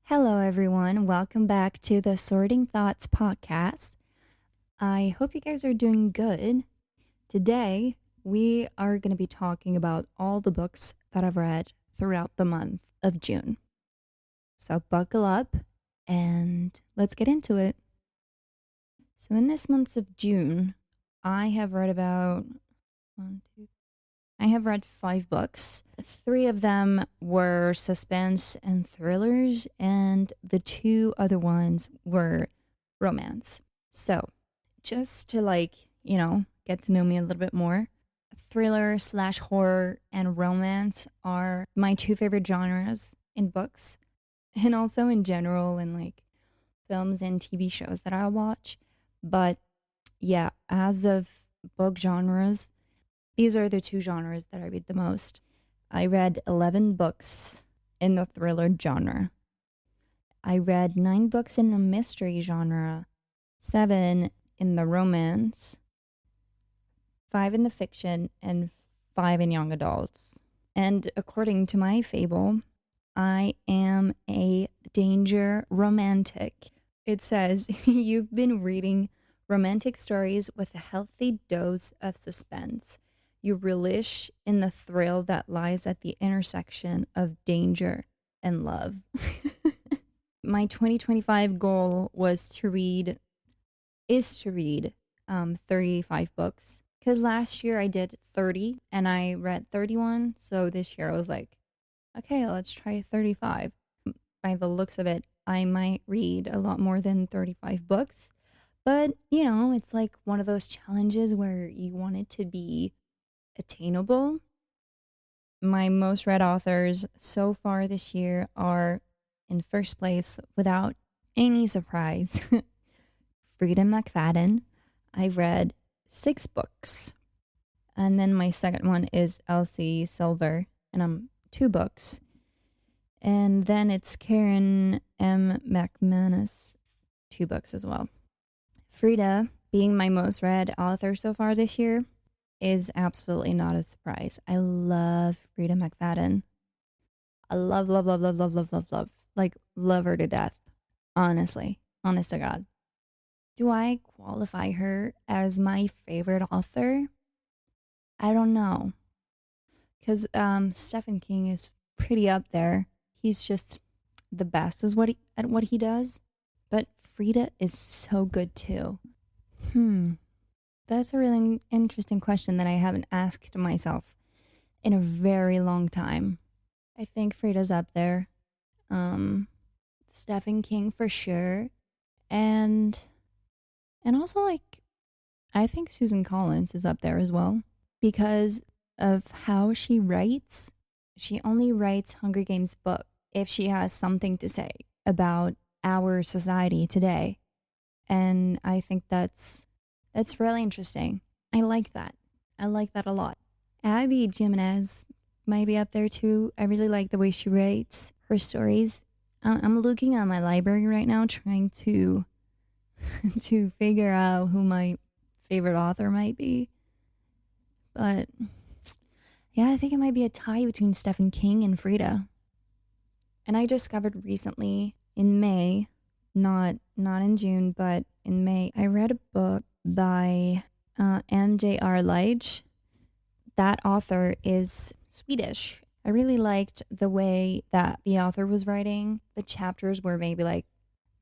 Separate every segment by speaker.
Speaker 1: Hello, everyone. Welcome back to the Sorting Thoughts podcast. I hope you guys are doing good. Today, we are going to be talking about all the books that I've read throughout the month of June. So, buckle up and let's get into it. So, in this month of June, I have read about I have read 5 books. 3 of them were suspense and thrillers, and the 2 other ones were romance. So, just to get to know me a little bit more, thriller slash horror and romance are my 2 favorite genres in books, and also in general in films and TV shows that I watch. But yeah, as of book genres, these are the 2 genres that I read the most. I read 11 books in the thriller genre. I read 9 books in the mystery genre, 7 in the romance, 5 in the fiction, and 5 in young adults. And according to my fable, I am a danger romantic. It says, you've been reading romantic stories with a healthy dose of suspense. You relish in the thrill that lies at the intersection of danger and love. My 2025 goal is to read 35 books. Because last year I did 30 and I read 31. So this year I was like, okay, let's try 35. By the looks of it, I might read a lot more than 35 books. But, it's like one of those challenges where you want it to be attainable. My most read authors so far this year are, in first place, without any surprise, Frida McFadden. I've read 6 books. And then my second one is Elsie Silver, and I'm 2 books. And then it's Karen M. McManus, 2 books as well. Frida, being my most read author so far this year, is absolutely not a surprise. I love Frida McFadden. I love, love, love, love, love, love, love, love. Like, love her to death. Honestly. Honest to God. Do I qualify her as my favorite author? I don't know. Because Stephen King is pretty up there. He's just the best at what he does. But Frida is so good too. That's a really interesting question that I haven't asked myself in a very long time. I think Frida's up there. Stephen King for sure. And also I think Susan Collins is up there as well because of how she writes. She only writes Hunger Games book if she has something to say about our society today. And I think that's really interesting. I like that. I like that a lot. Abby Jimenez might be up there too. I really like the way she writes her stories. I'm looking at my library right now trying to to figure out who my favorite author might be. But yeah, I think it might be a tie between Stephen King and Frida. And I discovered recently in May, not in June, but in May, I read a book by M.J.R. Lige. That author is Swedish. I really liked the way that the author was writing. The chapters were maybe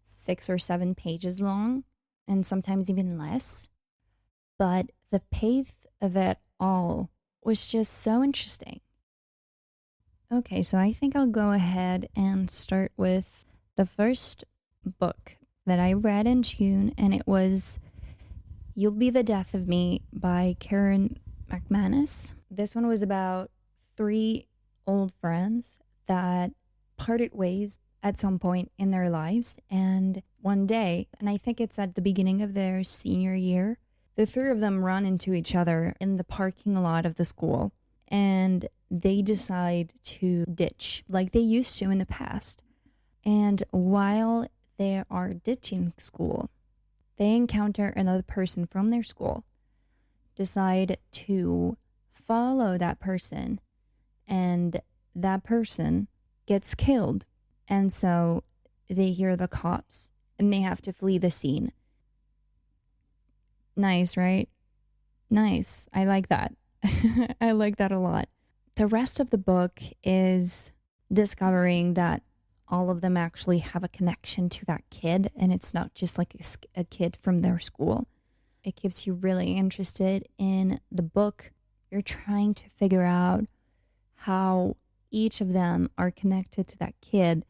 Speaker 1: 6 or 7 pages long, and sometimes even less. But the pace of it all was just so interesting. Okay, so I think I'll go ahead and start with the first book that I read in June, and it was You'll Be the Death of Me by Karen McManus. This one was about 3 old friends that parted ways at some point in their lives. And one day, and I think it's at the beginning of their senior year, the 3 of them run into each other in the parking lot of the school. And they decide to ditch like they used to in the past. And while they are ditching school, they encounter another person from their school, decide to follow that person, and that person gets killed. And so they hear the cops and they have to flee the scene. Nice, right? Nice. I like that. I like that a lot. The rest of the book is discovering that all of them actually have a connection to that kid, and it's not just like a kid from their school. It keeps you really interested in the book. You're trying to figure out how each of them are connected to that kid.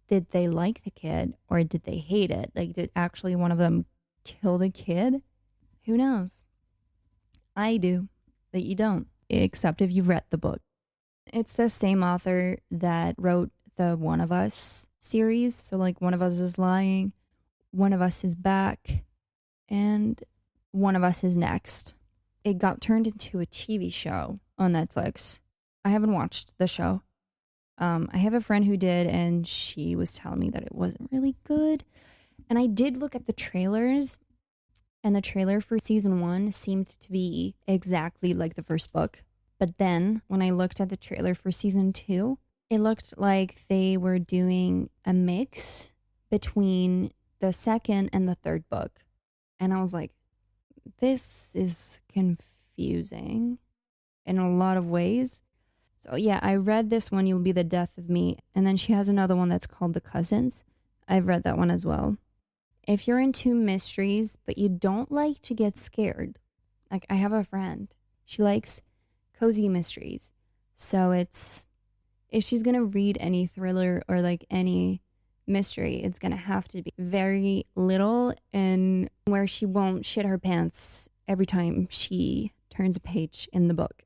Speaker 1: Did they like the kid or did they hate it? Like, did actually one of them kill the kid? Who knows? I do, but you don't, except if you've read the book. It's the same author that wrote the One of Us series. So, like, One of Us is Lying, One of Us is Back, and One of Us is Next. It got turned into a TV show on Netflix. I haven't watched the show. I have a friend who did, and she was telling me that it wasn't really good. And I did look at the trailers, and the trailer for season 1 seemed to be exactly like the first book. But then when I looked at the trailer for season 2, it looked like they were doing a mix between the second and the third book. And I was like, this is confusing in a lot of ways. So yeah, I read this one, You'll Be the Death of Me. And then she has another one that's called The Cousins. I've read that one as well. If you're into mysteries, but you don't like to get scared, like I have a friend, she likes cozy mysteries. So it's, if she's going to read any thriller or like any mystery, it's going to have to be very little and where she won't shit her pants every time she turns a page in the book,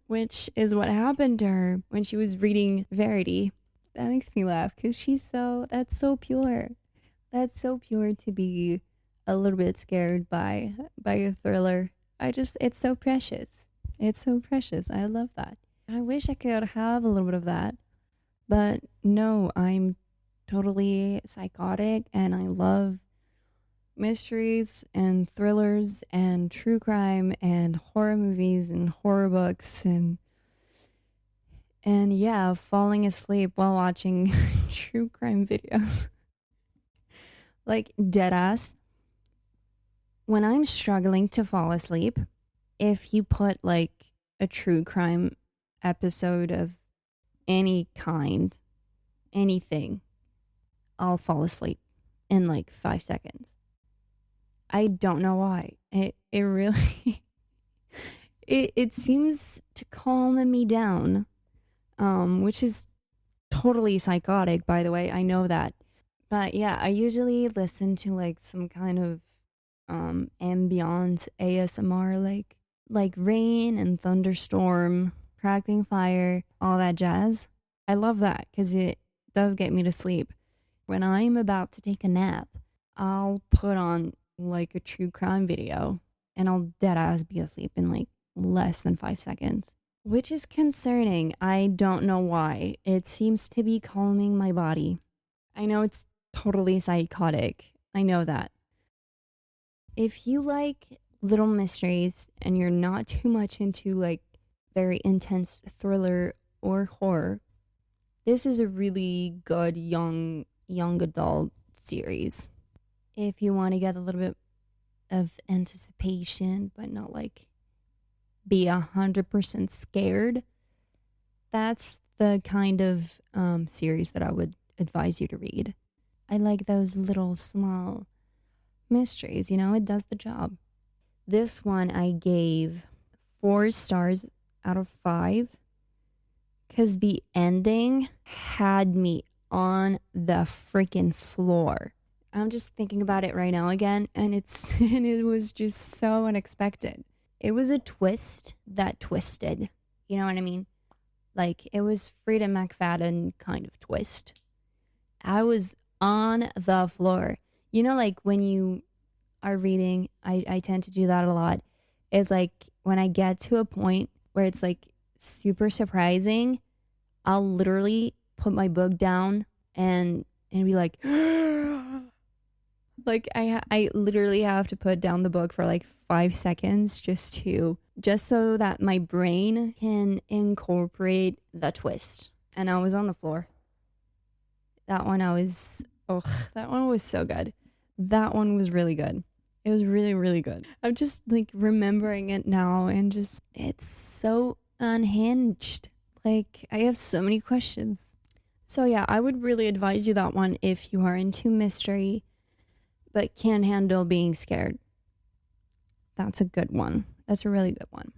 Speaker 1: which is what happened to her when she was reading Verity. That makes me laugh because that's so pure. That's so pure to be a little bit scared by a thriller. It's so precious. It's so precious. I love that. I wish I could have a little bit of that. But no, I'm totally psychotic and I love mysteries and thrillers and true crime and horror movies and horror books and yeah, falling asleep while watching true crime videos. Like deadass. When I'm struggling to fall asleep, if you put like a true crime episode of any kind, anything, I'll fall asleep in like 5 seconds. I don't know why. It really it seems to calm me down, which is totally psychotic, by the way. I know that. But yeah, I usually listen to like some kind of ambient ASMR, like rain and thunderstorm, crackling fire, all that jazz. I love that because it does get me to sleep. When I'm about to take a nap, I'll put on like a true crime video and I'll dead ass be asleep in like less than 5 seconds, which is concerning. I don't know why. It seems to be calming my body. I know it's totally psychotic. I know that. If you like little mysteries and you're not too much into like very intense thriller or horror, this is a really good young adult series. If you want to get a little bit of anticipation but not like be 100% scared, that's the kind of series that I would advise you to read. I like those little small mysteries, it does the job. This one I gave 4 stars out of 5 because the ending had me on the freaking floor. I'm just thinking about it right now again, and it was just so unexpected. It was a twist that twisted. You know what I mean? Like, it was Frida McFadden kind of twist. I was on the floor. Like when you are reading, I tend to do that a lot. It's like when I get to a point where it's like super surprising, I'll literally put my book down and be like, like I literally have to put down the book for like 5 seconds just so that my brain can incorporate the twist. And I was on the floor. That one I was Oh, that one was so good. That one was really good. It was really, really good. I'm just like remembering it now and just, it's so unhinged. Like, I have so many questions. So, yeah, I would really advise you that one if you are into mystery but can't handle being scared. That's a good one. That's a really good one.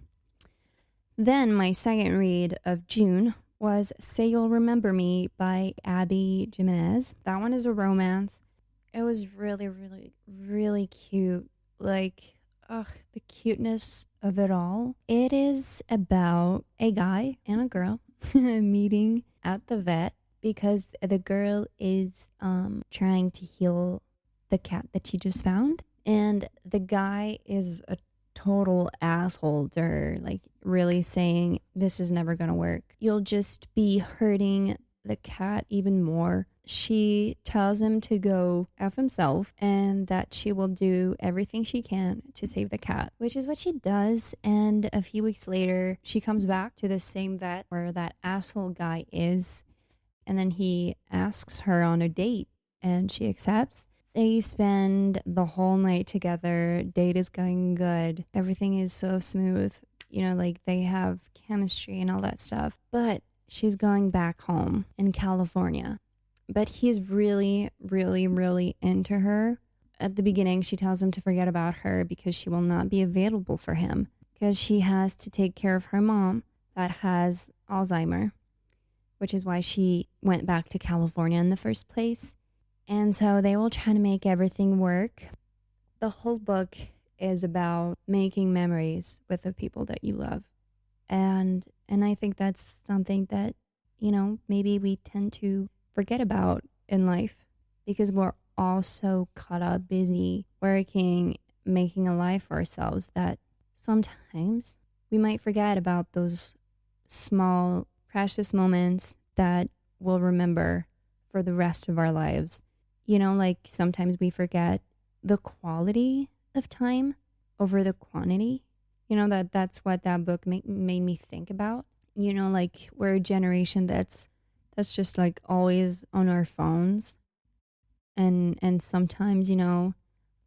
Speaker 1: Then, my second read of June was Say You'll Remember Me by Abby Jimenez. That one is a romance. It was really, really, really cute. Like, ugh, the cuteness of it all. It is about a guy and a girl meeting at the vet because the girl is trying to heal the cat that she just found. And the guy is a total asshole to her, like really saying, this is never gonna work. You'll just be hurting the cat even more. She tells him to go F himself and that she will do everything she can to save the cat, which is what she does. And a few weeks later, she comes back to the same vet where that asshole guy is. And then he asks her on a date and she accepts. They spend the whole night together. Date is going good. Everything is so smooth. You know, like they have chemistry and all that stuff. But she's going back home in California. But he's really, really, really into her. At the beginning, she tells him to forget about her because she will not be available for him because she has to take care of her mom that has Alzheimer, which is why she went back to California in the first place. And so they will try to make everything work. The whole book is about making memories with the people that you love. And I think that's something that, you know, maybe we tend to forget about in life because we're all so caught up busy working, making a life for ourselves that sometimes we might forget about those small precious moments that we'll remember for the rest of our lives. You know, like sometimes we forget the quality of time over the quantity. You know, that's what that book made me think about. You know, like we're a generation that's just like always on our phones. And sometimes, you know,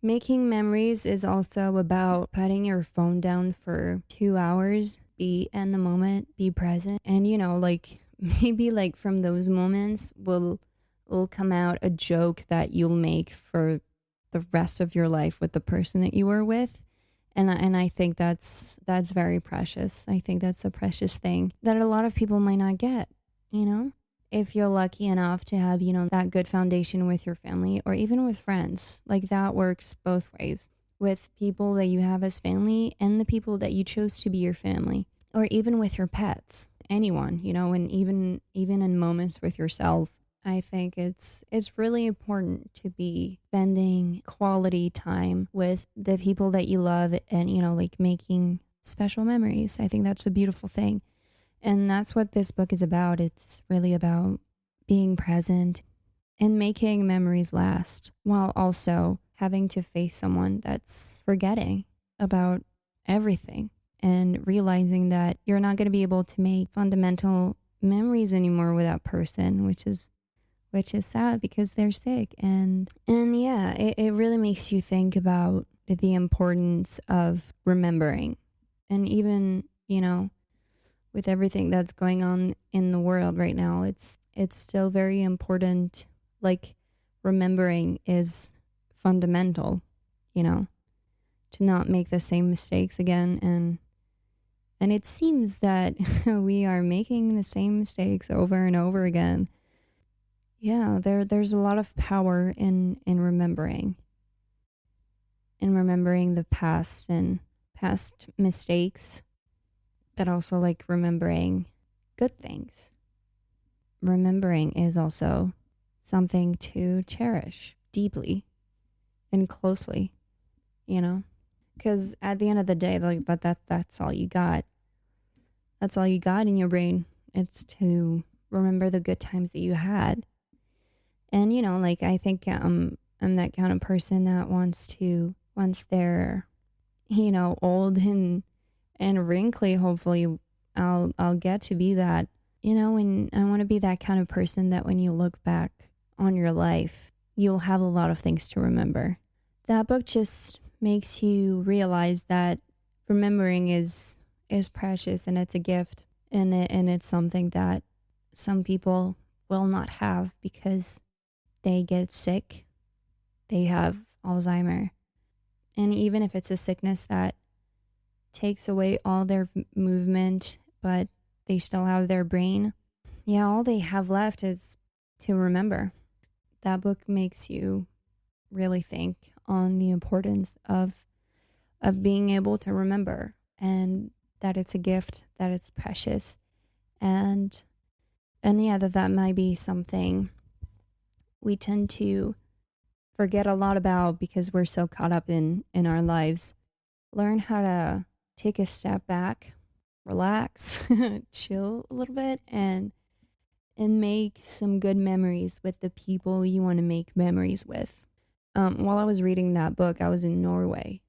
Speaker 1: making memories is also about putting your phone down for 2 hours, be in the moment, be present. And you know, like maybe like from those moments will come out a joke that you'll make for the rest of your life with the person that you were with. And I think that's very precious. I think that's a precious thing that a lot of people might not get, you know? If you're lucky enough to have, you know, that good foundation with your family or even with friends, like that works both ways with people that you have as family and the people that you chose to be your family, or even with your pets, anyone, you know, and even in moments with yourself. I think it's really important to be spending quality time with the people that you love and, you know, like making special memories. I think that's a beautiful thing. And that's what this book is about. It's really about being present and making memories last while also having to face someone that's forgetting about everything and realizing that you're not going to be able to make fundamental memories anymore with that person, which is sad because they're sick. And yeah, it really makes you think about the importance of remembering. And even, you know, with everything that's going on in the world right now, it's still very important. Like remembering is fundamental, you know, to not make the same mistakes again. And it seems that we are making the same mistakes over and over again. Yeah, there's a lot of power in remembering. In remembering the past and past mistakes, but also like remembering good things. Remembering is also something to cherish deeply and closely, you know? Because at the end of the day, like that's all you got. That's all you got in your brain. It's to remember the good times that you had. And you know, like I think I'm that kind of person that wants once they're, you know, old and wrinkly, hopefully I'll get to be that, you know, and I want to be that kind of person that when you look back on your life, you'll have a lot of things to remember. That book just makes you realize that remembering is precious and it's a gift, and it's something that some people will not have because they get sick, they have Alzheimer. And even if it's a sickness that takes away all their movement, but they still have their brain, yeah, all they have left is to remember. That book makes you really think on the importance of being able to remember, and that it's a gift, that it's precious, and yeah, that might be something we tend to forget a lot about because we're so caught up in our lives. Learn how to take a step back, relax, chill a little bit, and make some good memories with the people you want to make memories with. While I was reading that book, I was in Norway.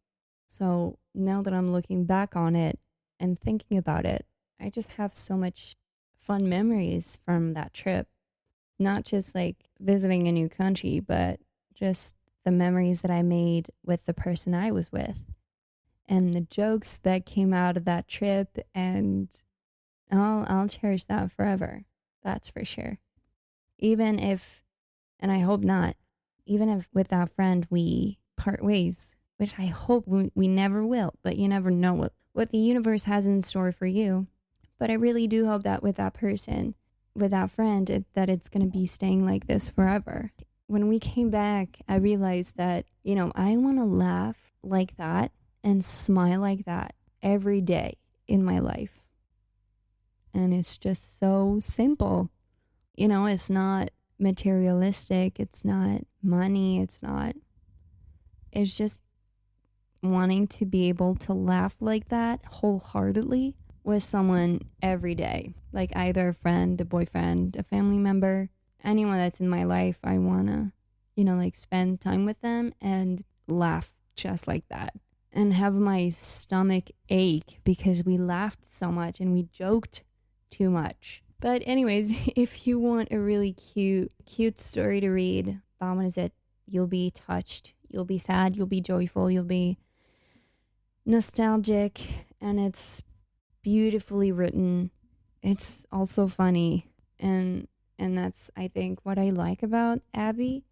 Speaker 1: So now that I'm looking back on it and thinking about it, I just have so much fun memories from that trip. Not just like visiting a new country, but just the memories that I made with the person I was with and the jokes that came out of that trip. And I'll cherish that forever. That's for sure. Even if, and I hope not, even if with that friend we part ways, which I hope we never will, but you never know what the universe has in store for you. But I really do hope that with that person, with that friend, that it's going to be staying like this forever. When we came back, I realized that, I want to laugh like that and smile like that every day in my life. And it's just so simple. It's not materialistic. It's not money. It's just wanting to be able to laugh like that wholeheartedly with someone every day, like either a friend, a boyfriend, a family member, anyone that's in my life. I want to, like spend time with them and laugh just like that and have my stomach ache because we laughed so much and we joked too much. But anyways, if you want a really cute story to read, that one is it. You'll be touched, you'll be sad, you'll be joyful, you'll be nostalgic, and it's beautifully written. It's also funny, and that's, I think, what I like about Abby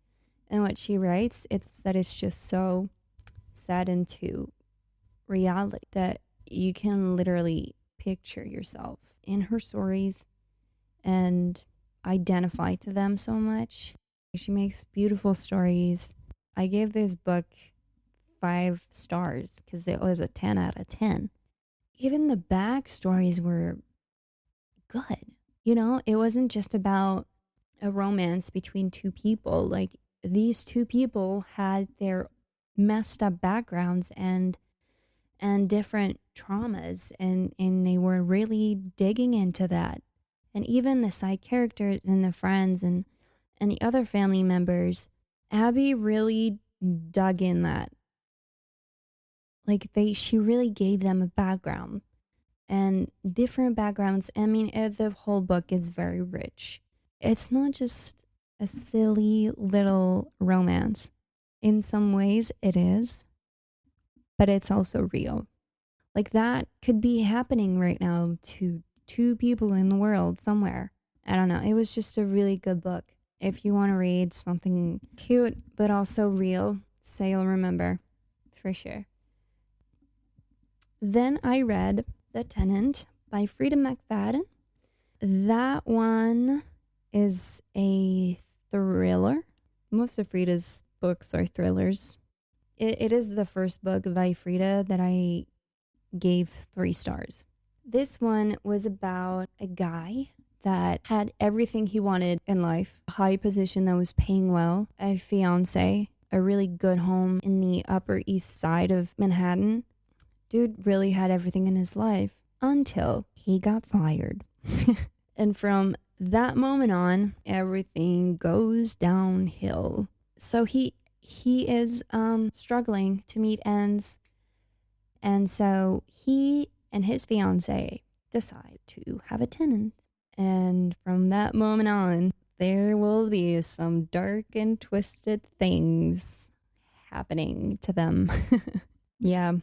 Speaker 1: and what she writes. It's that it's just so set into reality that you can literally picture yourself in her stories and identify to them so much. She makes beautiful stories. I gave this book 5 stars because it was a 10 out of 10. Even the backstories were good. It wasn't just about a romance between two people. Like, these two people had their messed up backgrounds and different traumas, and they were really digging into that. And even the side characters and the friends and the other family members, Abby really dug in that. Like, she really gave them a background and different backgrounds. I mean, the whole book is very rich. It's not just a silly little romance. In some ways it is, but it's also real. Like, that could be happening right now to 2 people in the world somewhere. I don't know. It was just a really good book. If you want to read something cute but also real, say you'll remember for sure. Then I read The Tenant by Frida McFadden. That one is a thriller. Most of Frida's books are thrillers. It is the first book by Frida that I gave 3 stars. This one was about a guy that had everything he wanted in life, a high position that was paying well, a fiance, a really good home in the Upper East Side of Manhattan. Dude really had everything in his life until he got fired. And from that moment on, everything goes downhill. So he is struggling to meet ends. And so he and his fiance decide to have a tenant. And from that moment on, there will be some dark and twisted things happening to them. Yeah,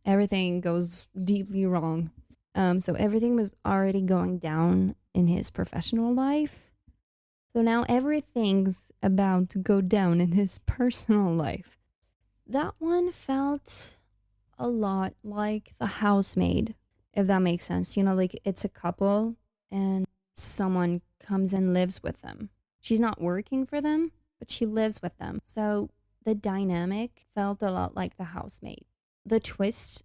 Speaker 1: everything goes deeply wrong. So everything was already going down in his professional life. So now everything's about to go down in his personal life. That one felt a lot like The Housemaid, if that makes sense. You know, like it's a couple and someone comes and lives with them. She's not working for them, but she lives with them. So the dynamic felt a lot like The Housemaid. The twist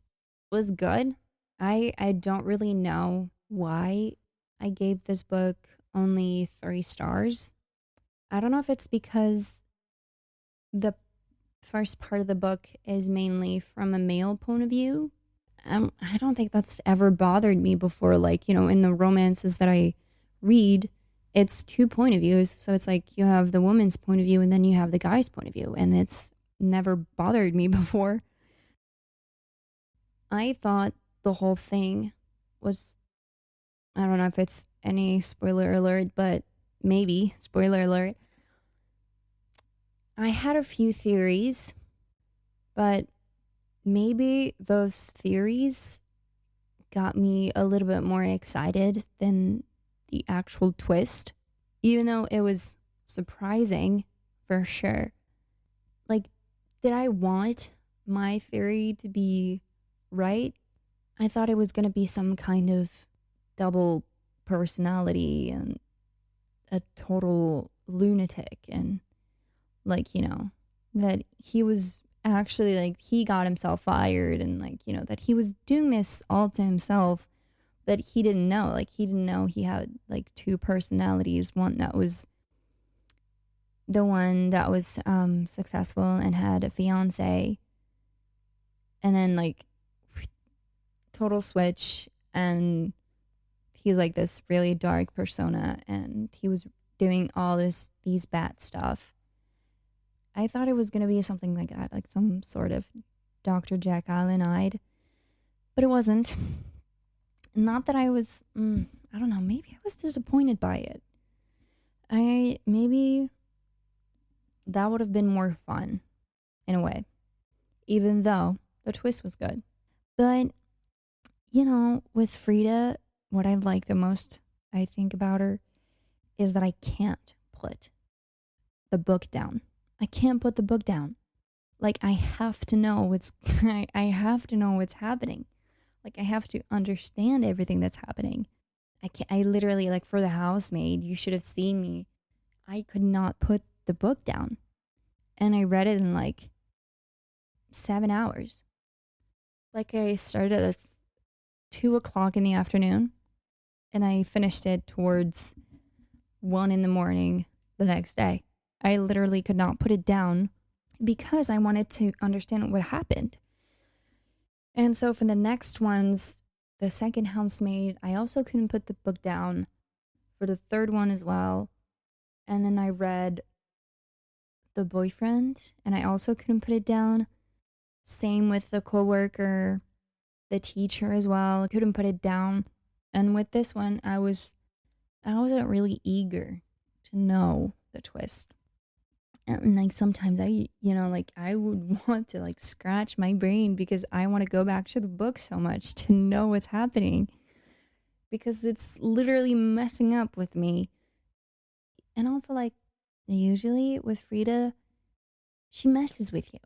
Speaker 1: was good. I don't really know why I gave this book only 3 stars. I don't know if it's because the first part of the book is mainly from a male point of view. I don't think that's ever bothered me before. Like, you know, in the romances that I read, it's two point of views. So it's like you have the woman's point of view and then you have the guy's point of view. And it's never bothered me before. I thought the whole thing was, I don't know if it's any spoiler alert, but maybe spoiler alert. I had a few theories, but maybe those theories got me a little bit more excited than the actual twist, even though it was surprising for sure. Like, did I want my theory to be right? I thought it was going to be some kind of double personality and a total lunatic, and like, you know, that he was actually like he got himself fired, and like, you know, that he was doing this all to himself, that he didn't know. Like, he didn't know he had like two personalities, one that was the one that was successful and had a fiance, and then like total switch, and he's like this really dark persona, and he was doing all these bad stuff. I thought it was going to be something like that, like some sort of Dr. Jekyll and Hyde, but it wasn't. Not that I was, I don't know, maybe I was disappointed by it. Maybe that would have been more fun in a way, even though the twist was good. But, you know, with Frida, what I like the most, I think, about her is that I can't put the book down. I can't put the book down. Like, I have to know what's I have to know what's happening. Like, I have to understand everything that's happening. I literally, like, for The Housemaid, you should have seen me. I could not put the book down. And I read it in like 7 hours. Like, I started at 2 o'clock in the afternoon and I finished it towards 1 in the morning the next day. I literally could not put it down because I wanted to understand what happened. And so for the next ones, the second Housemaid, I also couldn't put the book down. For the third one as well. And then I read The Boyfriend, and I also couldn't put it down. Same with the coworker, the teacher as well. I couldn't put it down. And with this one, I wasn't really eager to know the twist. And like sometimes like I would want to like scratch my brain because I want to go back to the book so much to know what's happening, because it's literally messing up with me. And also, like, usually with Frida, she messes with you.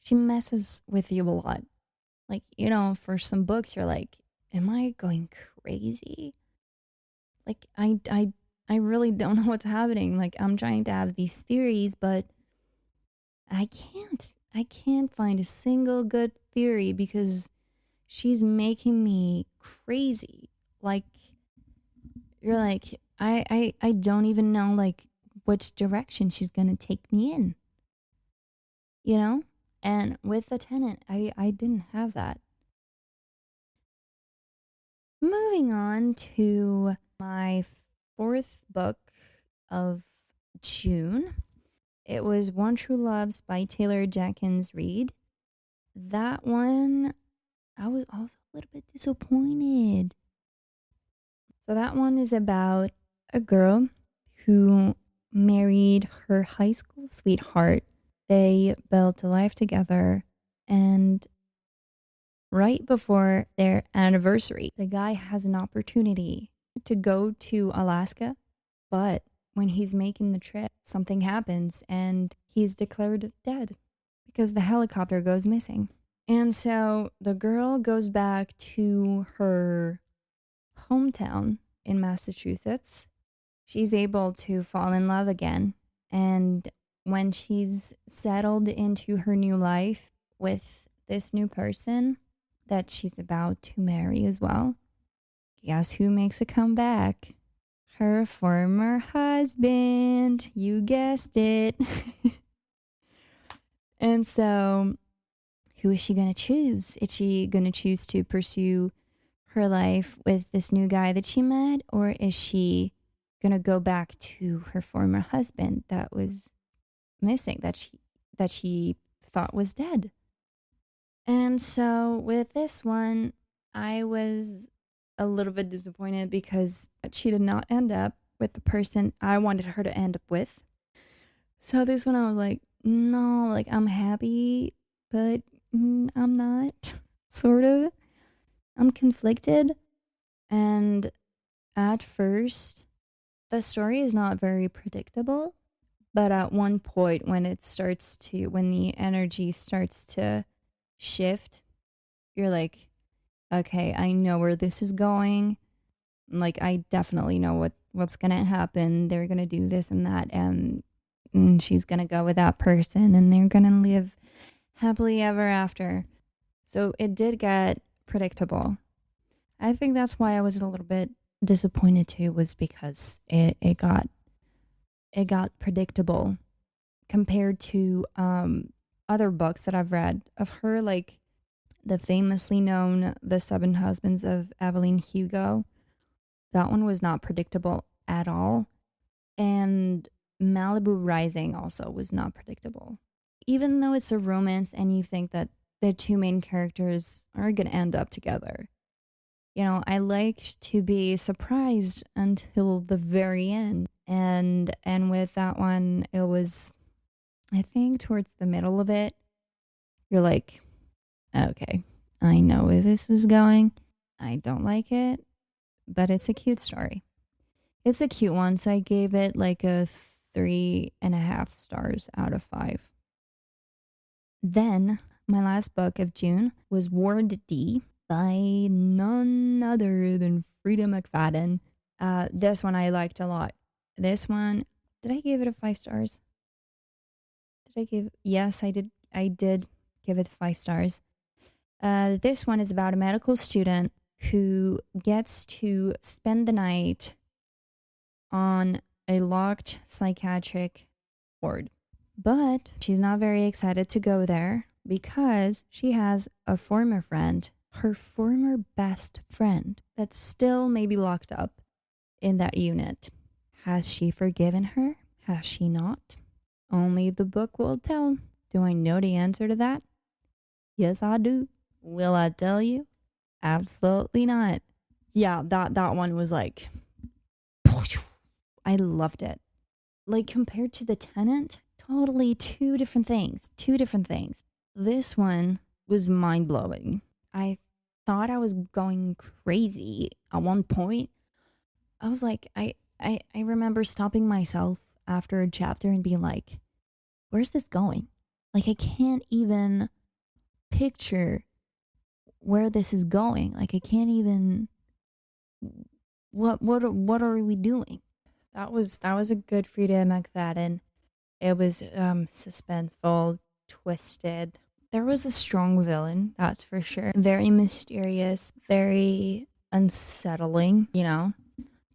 Speaker 1: She messes with you a lot. Like, you know, for some books, you're like, am I going crazy? Like, I really don't know what's happening. Like, I'm trying to have these theories, but I can't. I can't find a single good theory because she's making me crazy. Like, you're like, I don't even know, like, which direction she's going to take me in, you know? And with The Tenant, I didn't have that. Moving on to my fourth book of June. It was One True Loves by Taylor Jenkins Reid. That one, I was also a little bit disappointed. So that one is about a girl who married her high school sweetheart. They built a life together, and right before their anniversary, the guy has an opportunity to go to Alaska, but when he's making the trip, something happens and he's declared dead because the helicopter goes missing. And so the girl goes back to her hometown in Massachusetts. She's able to fall in love again. And when she's settled into her new life with this new person that she's about to marry as well, guess who makes a comeback? Her former husband. You guessed it. And so, who is she going to choose? Is she going to choose to pursue her life with this new guy that she met? Or is she going to go back to her former husband that was missing, that she thought was dead? And so, with this one, I was a little bit disappointed because she did not end up with the person I wanted her to end up with. So this one I was like, no, like I'm happy, but I'm not, sort of. I'm conflicted. And at first, the story is not very predictable. But at one point, when the energy starts to shift, you're like, okay, I know where this is going. Like, I definitely know what's gonna happen. They're gonna do this and that, and she's gonna go with that person, and they're gonna live happily ever after. So it did get predictable. I think that's why I was a little bit disappointed too, was because it got predictable compared to other books that I've read of her, like the famously known The Seven Husbands of Evelyn Hugo. That one was not predictable at all. And Malibu Rising also was not predictable. Even though it's a romance and you think that the two main characters are going to end up together, you know, I liked to be surprised until the very end. And with that one, it was, I think, towards the middle of it, you're like, okay, I know where this is going. I don't like it, but it's a cute story. It's a cute one, so I gave it like a 3.5 stars out of 5. Then, my last book of June was Ward D by none other than Frida McFadden. This one I liked a lot. This one, did I give it a 5 stars? Yes, I did. I did give it 5 stars. This one is about a medical student who gets to spend the night on a locked psychiatric ward. But she's not very excited to go there because she has a former friend, her former best friend, that's still maybe locked up in that unit. Has she forgiven her? Has she not? Only the book will tell. Do I know the answer to that? Yes, I do. Will I tell you? Absolutely not. Yeah, that one was like, I loved it. Like, compared to The Tenant, totally two different things. This one was mind-blowing. I thought I was going crazy at one point. I was like, I remember stopping myself after a chapter and being like, where's this going? Like, I can't even picture where this is going. Like, I can't even, what are we doing? That was a good Frida McFadden. It was suspenseful, twisted. There was a strong villain, that's for sure. Very mysterious, very unsettling, you know.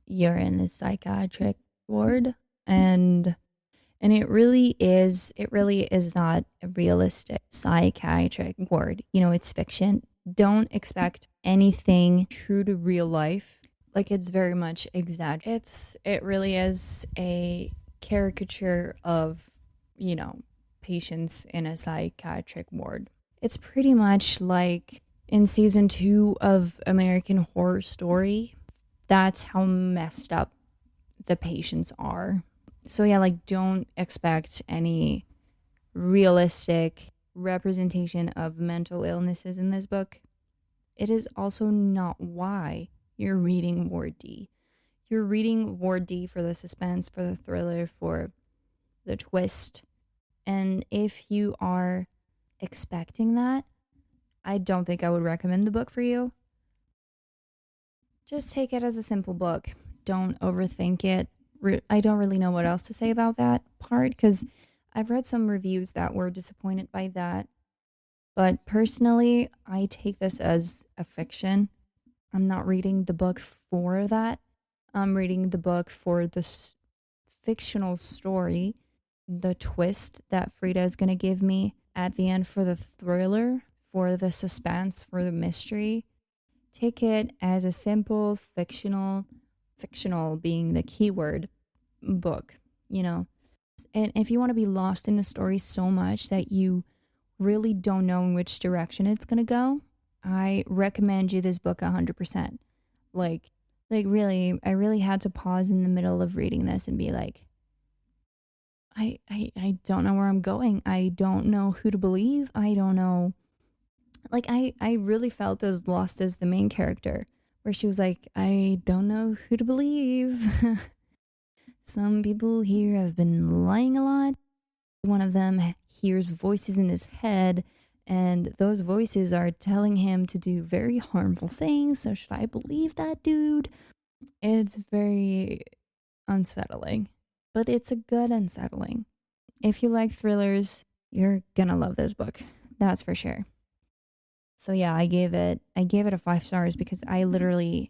Speaker 1: You're in a psychiatric ward, and it really is not a realistic psychiatric ward. You know, it's fiction. Don't expect anything true to real life. Like, it's very much exaggerated. It really is a caricature of, you know, patients in a psychiatric ward. It's pretty much like in season 2 of American Horror Story. That's how messed up the patients are. So yeah, like don't expect any realistic representation of mental illnesses in this book. It is also not why you're reading Ward D. You're reading Ward D for the suspense, for the thriller, for the twist. And if you are expecting that, I don't think I would recommend the book for you. Just take it as a simple book. Don't overthink it. I don't really know what else to say about that part because I've read some reviews that were disappointed by that. But personally, I take this as a fiction. I'm not reading the book for that. I'm reading the book for the fictional story, the twist that Frida is going to give me at the end, for the thriller, for the suspense, for the mystery. Take it as a simple fictional being the keyword, book, you know. And if you want to be lost in the story so much that you really don't know in which direction it's going to go, I recommend you this book 100%. Like really, I really had to pause in the middle of reading this and be like, I don't know where I'm going. I don't know who to believe. I don't know. Like I really felt as lost as the main character, where she was like, I don't know who to believe. Some people here have been lying a lot. One of them hears voices in his head, and those voices are telling him to do very harmful things. So should I believe that dude? It's very unsettling, but it's a good unsettling. If you like thrillers, you're gonna love this book. That's for sure. So yeah, I gave it a 5 stars because I literally,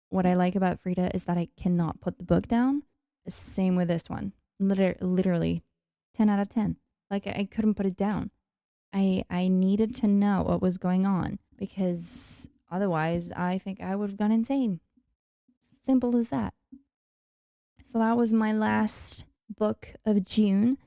Speaker 1: what I like about Frida is that I cannot put the book down. Same with this one. Literally 10 out of 10. Like I couldn't put it down. I needed to know what was going on because otherwise I think I would have gone insane. Simple as that. So that was my last book of June.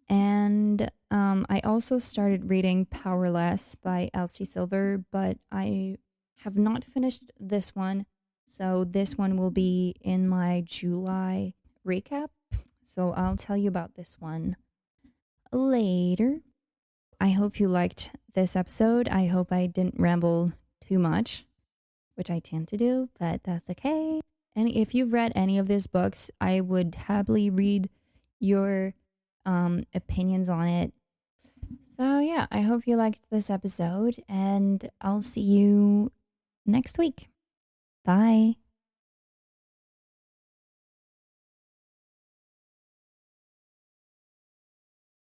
Speaker 1: And I also started reading Powerless by Elsie Silver, but I have not finished this one. So this one will be in my July recap. So I'll tell you about this one later. I hope you liked this episode. I hope I didn't ramble too much, which I tend to do, but that's okay. And if you've read any of these books, I would happily read your opinions on it. So yeah, I hope you liked this episode, and I'll see you next week. Bye.